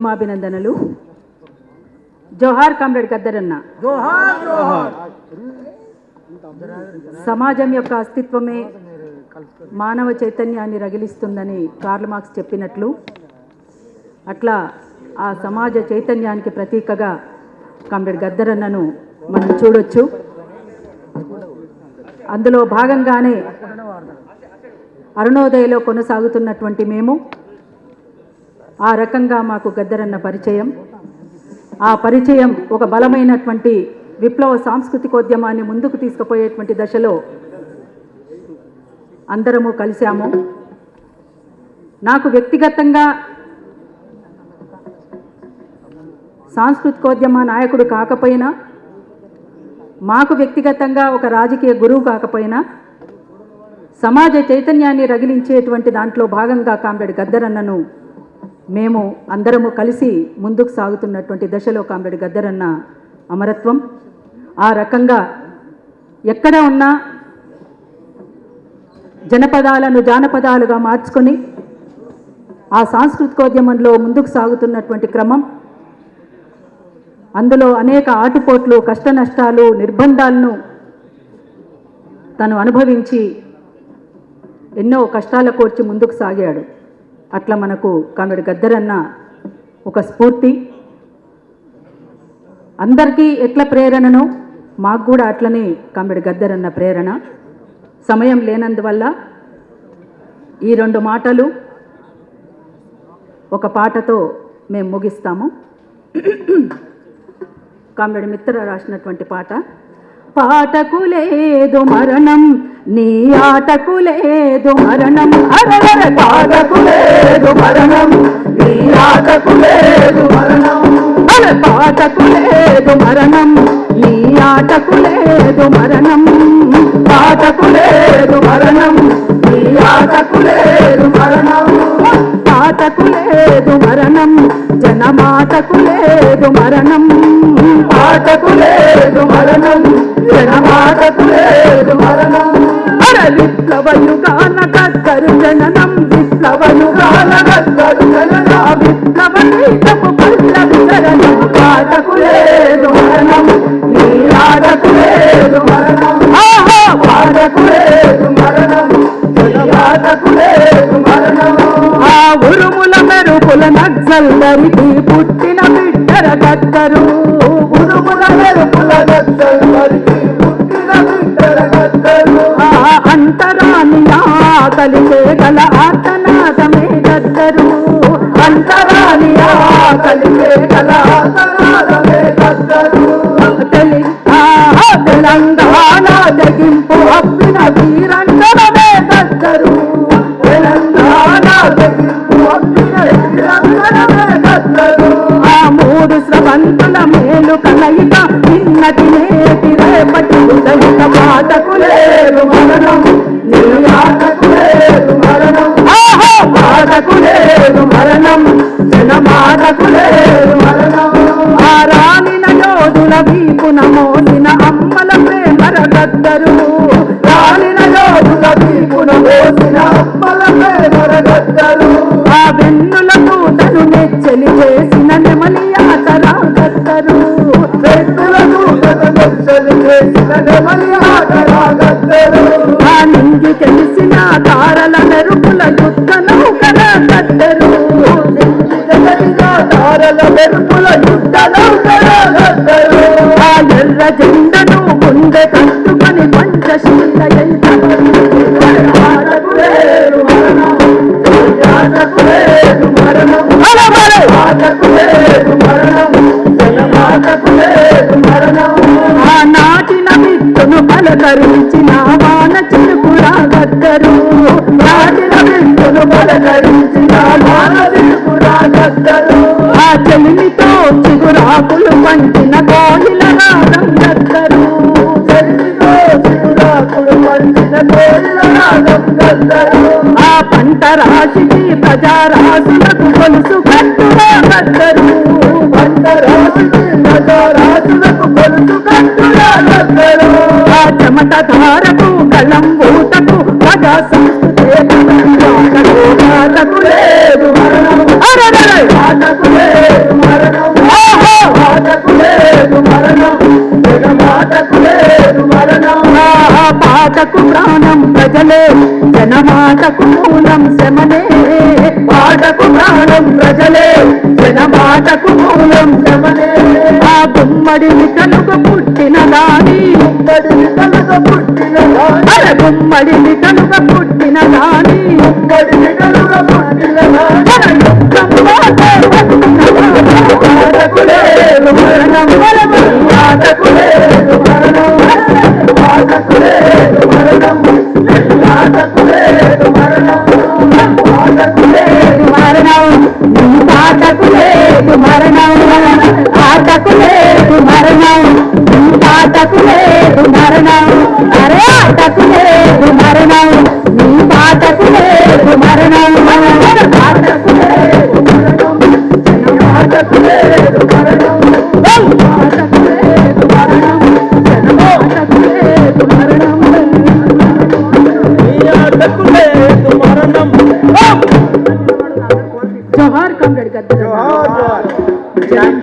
అభినందనలు. జోహార్ కామ్రేడ్ గద్దరన్న. జోహార్ జోహార్. సమాజం యొక్క అస్తిత్వమే మానవ చైతన్యాన్ని రగిలిస్తుందని కార్ల్ మార్క్స్ చెప్పినట్లు అట్లా ఆ సమాజ చైతన్యానికి ప్రతీకగా కామ్రేడ్ గద్దరన్నను మనం చూడొచ్చు. అందులో భాగంగానే అరుణోదయలో కొనసాగుతున్నటువంటి మేము ఆ రకంగా మాకు గద్దరన్న పరిచయం. ఆ పరిచయం ఒక బలమైనటువంటి విప్లవ సాంస్కృతికోద్యమాన్ని ముందుకు తీసుకుపోయేటువంటి దశలో అందరము కలిశాము. నాకు వ్యక్తిగతంగా సాంస్కృతికోద్యమ నాయకుడు కాకపోయినా, మాకు వ్యక్తిగతంగా ఒక రాజకీయ గురువు కాకపోయినా, సమాజ చైతన్యాన్ని రగిలించేటువంటి దాంట్లో భాగంగా కామ్రేడ్ గద్దరన్నను మేము అందరము కలిసి ముందుకు సాగుతున్నటువంటి దశలో కామ్రేడ్ గద్దరన్న అమరత్వం. ఆ రకంగా ఎక్కడ ఉన్నా జనపదాలను జానపదాలుగా మార్చుకొని ఆ సాంస్కృతికోద్యమంలో ముందుకు సాగుతున్నటువంటి క్రమం, అందులో అనేక ఆటుపోట్లు, కష్ట నష్టాలు, నిర్బంధాలను తను అనుభవించి ఎన్నో కష్టాల కోర్చి ముందుకు సాగాడు. అట్లా మనకు కామ్రేడ్ గద్దరన్న ఒక స్ఫూర్తి. అందరికీ ఎట్లా ప్రేరణనో మాకు కూడా అట్లనే కామ్రేడ్ గద్దరన్న ప్రేరణ. సమయం లేనందువల్ల ఈ 2 మాటలు ఒక పాటతో మేము ముగిస్తాము. కామ్రేడ్ మిత్ర రాసినటువంటి పాట. పాటకు లేదు మరణం, నీ ఆటకు లేదు మరణం. అరవర పాటకు లేదు మరణం, నీ ఆటకు లేదు మరణం. అరే పాటకు లేదు మరణం, నీ ఆటకు లేదు మరణం. పాటకు లేదు మరణం, నీ ఆటకు లేదు మరణం. పాటకు లేదు మరణం, జనమాటకు లేదు మరణం. పాటకు లేదు మరణం, జనమాటకు లేదు మరణం. అరే విప్లవయుగాన గద్దరు జననం, విప్లవయుగాన గద్దరు జననం. విప్లవ గీతపు పల్లవి శరణం. పాటకు లేదు మరణం, నీ ఆటకు లేదు మరణం. పాటకు లేదు మరణం, జనమాటకు లేదు మరణం. ఆ ఉరుముల మెరుపుల నక్సల్లరికి పుట్టిన బిడ్డర గద్దరు. ఉరుముల మెరుపుల నక్సల్లరికి పుట్టిన బిడ్డర గద్దరు. ఆ అంతరాని ఆకలికే గల ఆర్తనాదమే గద్దరు. అంతరాని ఆకలికే గల ఆర్తనాదమే గద్దరు. తెలంగాణ తెగింపు అప్పిన వీరంగమే గద్దరు. తెలంగాణ తెగింపు అప్పిన వీరంగమే గద్దరు. ఆ 3 స్రవంతుల మేలు కలయిక, నిన్నటి నేటి రేపటి ఉదయిక. పాటకు లేదు మరణం, నీ ఆటకు లేదు మరణం. పాటకు లేదు మరణం, జనమాటకు లేదు మరణం. ఆ రాలిన యోధుల వీపున మోసిన అమ్మల ప్రేమర గద్దరు. రాలిన యోధుల వీపున మోసిన అమ్మల ప్రేమర గద్దరు. ఆ వెన్నుల తూటను నెచ్చలి చేసిన నెమలి ఆటరా గద్దరు. వెన్నుల తూటను నెచ్చలి చేసిన నెమలి ఆటరా గద్దరు. ఆ నింగి తెలిసిన తారల మెరుపుల యుద్ధ నౌకర గద్దరు. తారల మెరుపుల యుద్ధ నౌకర గద్దరు. ఆ ఎర్ర జెండను గుండె కట్టుకొని పంచశీల పాటకు లేదు మరణం, ఆటకు లేదు మరణం. పాటకు లేదు మరణం, జనమాటకు లేదు మరణం. ఆ నాటిన విత్తును పలకరించిన వాన చిరుకురా గద్దరు. నాటిన విత్తును పలకరించిన వాన చిరుకురా గద్దరు. ఆ చెలిమితో చిగురాకులు పంచిన కోయిల రాగం గద్దరు. చెలిమితో చిగురాకులు పంచిన కోయిల రాగం గద్దరు. ఆ పంట రాశికి ప్రజారాశులకు కొలుసు కట్టురా గద్దరు. పంట రాశికి ప్రజారాశులకు కొలుసు కట్టురా గద్దరు. ఆ చెమట ధారకు కళం ఊటకు ప్రజా సంస్కృతి పాటకు లేదు మరణం, అరే పాటకు లేదు మరణం మాటకు లేదు మరణం జగమాటకు లేదు మరణం పాటకు ప్రాణం ప్రజలే జనమాటకు మూలం శ్రమలే పాటకు ప్రాణం ప్రజలే జనమాటకు మూలం శ్రమలే ఆ గుమ్మడిని కనుక పుట్టిన దాని గుమ్మడిని కనుక పుట్టిన దాని గుమ్మడిని కనుక పుట్టిన దాని గుమ్మడిని కనుక పుట్టిన దాని పాటకు లేదు మరణం పాటకు లేదు మరణం పాటకు లేదు మరణం పాటకు లేదు మరణం పాటకు లేదు మరణం పాటకు లేదు మరణం ఆటకు లేదు మరణం పాటకు లేదు మరణం అరే ఆటకు లేదు మరణం నీ పాటకు లేదు మరణం పాటకు లేదు పాటకు లేదు మరణం పాటకు లేదు మరణం పాటకు లేదు మరణం పాటకు లేదు మరణం జోహార్ కామ్రేడ్ గద్దర్ జోహార్ జోహార్